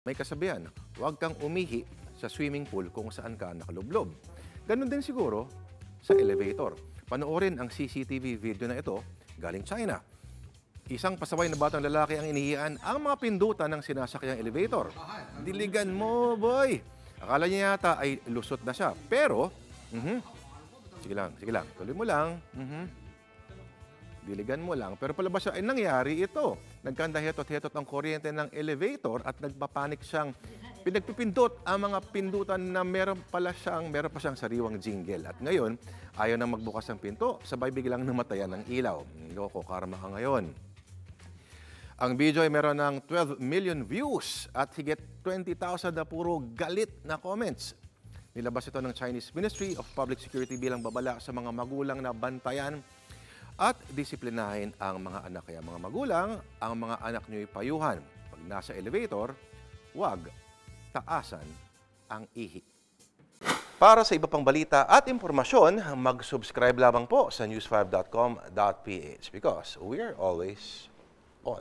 May kasabihan, huwag kang umihi sa swimming pool kung saan ka nakalublob. Ganun din siguro sa elevator. Panoorin ang CCTV video na ito galing China. Isang pasaway na batang lalaki ang inihian ang mga pindutan ng sinasakyang elevator. Diligan mo, boy! Akala niya yata ay lusot na siya. Pero, sige lang, tuloy mo lang. Diligan mo lang. Pero palabas siya, ay nangyari ito. Nagkanda-hetot-hetot ang kuryente ng elevator at nagpapanik siyang pinagpipindot ang mga pindutan na meron pa siyang sariwang jingle. At ngayon, ayaw na magbukas ng pinto, sabay biglang namatayan ng ilaw. Loko, karma ka ngayon. Ang video ay meron ng 12 million views at higit 20,000 na puro galit na comments. Nilabas ito ng Chinese Ministry of Public Security bilang babala sa mga magulang na bantayan at disiplinahin ang mga anak. Kaya mga magulang, ang mga anak nyo'y payuhan. Pag nasa elevator, huwag taasan ang ihi. Para sa iba pang balita at impormasyon, mag-subscribe lamang po sa news5.com.ph because we're always on.